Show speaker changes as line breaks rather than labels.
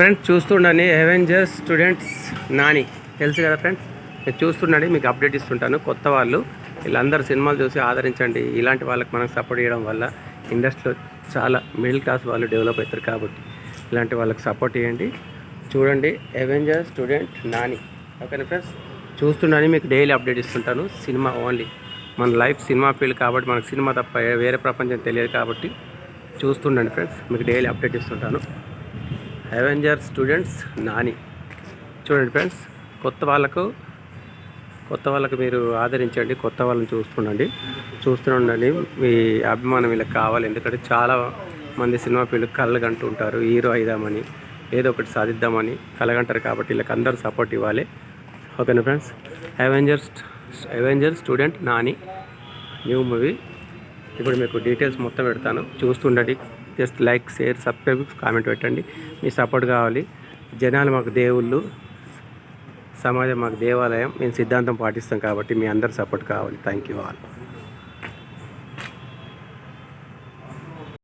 Friends చూస్తుండండి Avengers students Nani తెలుసు కదా friends. మీరు చూస్తుండండి, మీకు అప్డేట్ ఇస్తుంటాను. కొత్త వాళ్ళు వీళ్ళందరూ సినిమాలు చూసి ఆదరించండి. ఇలాంటి వాళ్ళకి మనం సపోర్ట్ చేయడం వల్ల ఇండస్ట్రీలో చాలా మిడిల్ క్లాస్ వాళ్ళు డెవలప్ అవుతారు. కాబట్టి ఇలాంటి వాళ్ళకి సపోర్ట్ చేయండి. చూడండి అవెంజర్స్ స్టూడెంట్ నాని. ఓకేనా ఫ్రెండ్స్, చూస్తుండని మీకు డైలీ అప్డేట్ ఇస్తుంటాను. సినిమా ఓన్లీ మన లైఫ్ సినిమా ఫీల్డ్ కాబట్టి మనకు సినిమా తప్ప వేరే ప్రపంచం తెలియదు. కాబట్టి చూస్తుండండి ఫ్రెండ్స్, మీకు డైలీ అప్డేట్ ఇస్తుంటాను. Avenger students Nani. చూడండి ఫ్రెండ్స్, కొత్త వాళ్ళకు మీరు ఆదరించండి. కొత్త వాళ్ళని చూస్తుండండి. మీ అభిమానం వీళ్ళకి కావాలి. ఎందుకంటే చాలా మంది సినిమా ఫీల్డ్ కళ్ళగంటూ ఉంటారు. హీరో అయిదామని, ఏదో ఒకటి సాధిద్దామని కలగంటారు. కాబట్టి వీళ్ళకి అందరూ సపోర్ట్ ఇవ్వాలి. ఓకేనా friends, avenger student Nani new movie. ఇప్పుడు మీకు డీటెయిల్స్ మొత్తం పెడతాను, చూస్తుండండి. Just like, share, subscribe, comment పెట్టండి. మీ సపోర్ట్ కావాలి. జనాలు మాకు దేవుళ్ళు, సమాజం మాకు దేవాలయం. మేము సిద్ధాంతం పాటిస్తాం కాబట్టి మీ అందరు సపోర్ట్ కావాలి. Thank you all.